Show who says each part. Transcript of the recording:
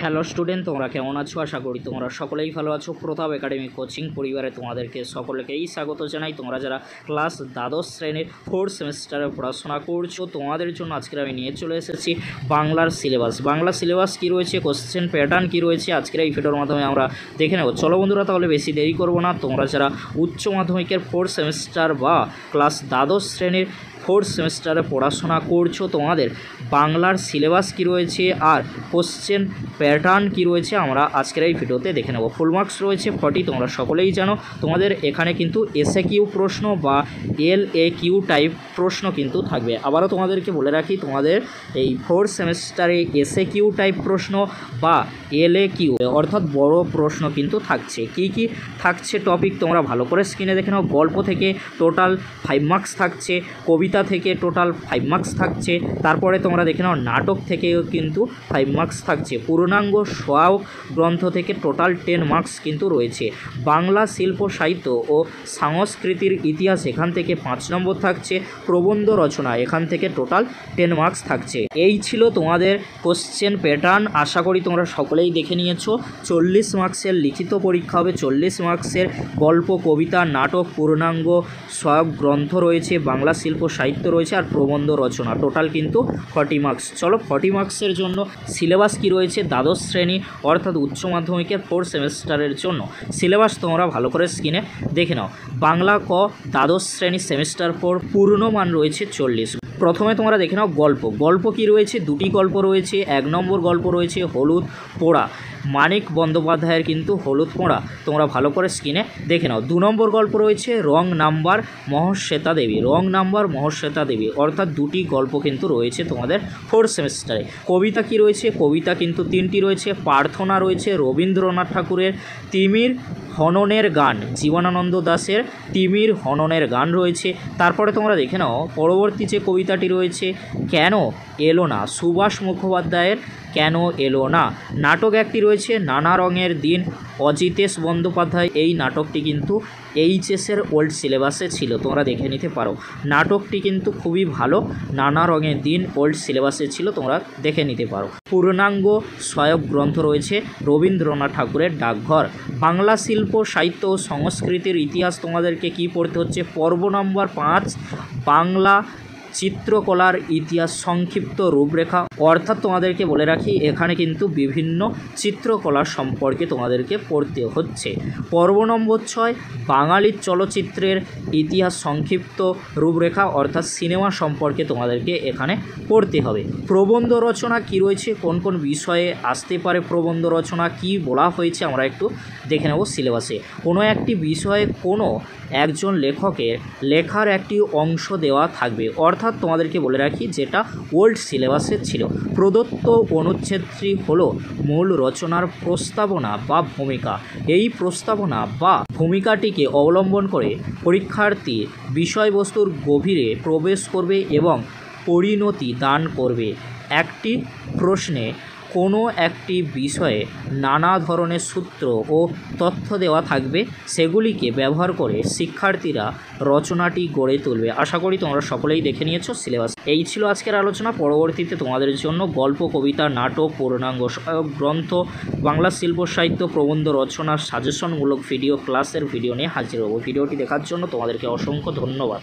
Speaker 1: Hello student, তোমরা কেমন আছো? আশা করি তোমরা সকলেই ভালো আছো। প্রতাপ একাডেমি কোচিং পরিবারে তোমাদেরকে সকলকেই স্বাগত জানাই। তোমরা যারা ক্লাস দ্বাদশ শ্রেণীর 4th সেমিস্টারে পড়াশোনা করছো, তোমাদের জন্য আজকের আমি নিয়ে চলে এসেছি বাংলার সিলেবাস। বাংলা সিলেবাস কী রয়েছে, কোশ্চেন প্যাটার্ন কী রয়েছে, আজকের এই ভিডিওর মাধ্যমে আমরা দেখে নেব। চলো বন্ধুরা, তাহলে বেশি দেরি করবো না। তোমরা যারা উচ্চ মাধ্যমিকের 4th সেমিস্টার বা ক্লাস দ্বাদশ শ্রেণীর 4th সেমিস্টারে পড়াশোনা করছো, তোমাদের বাংলার সিলেবাস কী রয়েছে আর কোশ্চেন প্যাটার্ন কী রয়েছে আমরা আজকের এই ভিডিওতে দেখে নেব। ফুল মার্কস রয়েছে 40, তোমরা সকলেই জানো। তোমাদের এখানে কিন্তু এসএকিউ প্রশ্ন বা এলএকিউ টাইপ প্রশ্ন কিন্তু থাকবে। আবারও তোমাদেরকে বলে রাখি, তোমাদের এই 4th সেমিস্টারে এসএকিউ টাইপ প্রশ্ন বা এলএকিউ অর্থাৎ বড় প্রশ্ন কিন্তু থাকছে। কি কি থাকছে টপিক তোমরা ভালো করে স্ক্রিনে দেখে নাও। গল্প থেকে টোটাল 5 মার্কস থাকছে, কবিতা থেকে টোটাল 5 মার্কস থাকছে, তারপরে তোমরা দেখে নাও নাটক থেকেও কিন্তু 5 মার্কস থাকছে, পূর্ণাঙ্গ সহায়ক গ্রন্থ থেকে টোটাল 10 মার্কস কিন্তু রয়েছে। বাংলা শিল্প সাহিত্য ও সংস্কৃতির ইতিহাস এখান থেকে 5 নম্বর থাকছে, প্রবন্ধ রচনা এখান থেকে টোটাল 10 মার্কস থাকছে। এই ছিল তোমাদের কোশ্চেন প্যাটার্ন। আশা করি তোমরা সকলেই দেখে নিয়েছো। 40 মার্কসের লিখিত পরীক্ষা হবে, 40 মার্কসের গল্প, কবিতা, নাটক, পূর্ণাঙ্গ সহায়ক গ্রন্থ রয়েছে, বাংলা শিল্প সাহিত্য রয়েছে আর প্রবন্ধ রচনা, টোটাল কিন্তু 40 মার্কস। চলো 40 মার্কসের জন্য সিলেবাস কি রয়েছে দ্বাদশ শ্রেণী অর্থাৎ উচ্চ মাধ্যমিকের 4th সেমিস্টারের জন্য সিলেবাস তোমরা ভালো করে স্ক্রিনে দেখে নাও। বাংলা ক দ্বাদশ শ্রেণী সেমিস্টার 4 পূর্ণমান রয়েছে 40। প্রথমে তোমরা দেখে নাও গল্প। গল্প কি রয়েছে? দুটি গল্প রয়েছে। 1 নম্বর গল্প রয়েছে হলুদ পোড়া, মানিক বন্দ্যোপাধ্যায়ের কিন্তু হলুদ পোড়া, তোমরা ভালো করে স্ক্রিনে দেখে নাও। 2 নম্বর গল্প রয়েছে wrong number Mahasweta Devi, wrong number Mahasweta Devi অর্থাৎ দুটি গল্প কিন্তু রয়েছে তোমাদের 4th সেমিস্টারে। কবিতা কি রয়েছে? কবিতা কিন্তু 3টি রয়েছে। প্রার্থনা রয়েছে রবীন্দ্রনাথ ঠাকুরের তিমির হননের গান, জীবনানন্দ দাশের তিমির হননের গান রয়েছে। তারপরে তোমরা দেখে নাও পরবর্তী যে কবিতাটি রয়েছে কেন এলো না, সুভাষ মুখোপাধ্যায়ের কেন এলো না। নাটক একটি রয়েছে নানা রঙের দিন, অজিতেশ বন্দ্যোপাধ্যায়। এই নাটকটি কিন্তু এইচএসের ওল্ড সিলেবাসে ছিল, তোমরা দেখে নিতে পারো। নাটকটি কিন্তু খুবই ভালো, নানা রঙের দিন ওল্ড সিলেবাসে ছিল, তোমরা দেখে নিতে পারো। পূর্ণাঙ্গ সহায়ক গ্রন্থ রয়েছে রবীন্দ্রনাথ ঠাকুরের ডাকঘর। বাংলা শিল্প সাহিত্য ও সংস্কৃতির ইতিহাস তোমাদেরকে কি পড়তে হচ্ছে? পর্ব নম্বর 5 বাংলা চিত্রকলার ইতিহাস সংক্ষিপ্ত রূপরেখা। অর্থাৎ তোমাদেরকে বলে রাখি, এখানে কিন্তু বিভিন্ন চিত্রকলা সম্পর্কে তোমাদেরকে পড়তে হচ্ছে। পর্ব নম্বর 6 বাঙালির চলচ্চিত্রের ইতিহাস সংক্ষিপ্ত রূপরেখা অর্থাৎ সিনেমা সম্পর্কে তোমাদেরকে এখানে পড়তে হবে। প্রবন্ধ রচনা কি রয়েছে, কোন কোন বিষয়ে আসতে পারে প্রবন্ধ রচনা, কি বলা হয়েছে আমরা একটু দেখে নেব সিলেবাসে। কোনো একটি বিষয়ে কোনো একজন লেখকের লেখার একটি অংশ দেওয়া থাকবে, অর্থাৎ তোমাদেরকে বলে রাখি যেটা ওল্ড সিলেবাসে ছিল। প্রদত্ত অনুচ্ছেদটি হলো মূল রচনার প্রস্তাবনা বা ভূমিকা। এই প্রস্তাবনা বা ভূমিকাটিকে অবলম্বন করে পরীক্ষার্থী বিষয়বস্তুর গভীরে প্রবেশ করবে এবং পরিণতি দান করবে। একটি প্রশ্নে কোনো একটি বিষয়ে নানা ধরনের সূত্র ও তথ্য দেওয়া থাকবে, সেগুলিকে ব্যবহার করে শিক্ষার্থীরা রচনাটি গড়ে তুলবে। আশা করি তোমরা সকলেই দেখে নিয়েছো সিলেবাস। এই ছিল আজকের আলোচনা। পরবর্তীতে তোমাদের জন্য গল্প, কবিতা, নাটক, পূর্ণাঙ্গ সহায়ক গ্রন্থ, বাংলা শিল্প সাহিত্য, প্রবন্ধ রচনার সাজেশনমূলক ভিডিও ক্লাসের ভিডিও নিয়ে হাজির হব। ভিডিওটি দেখার জন্য তোমাদেরকে অসংখ্য ধন্যবাদ।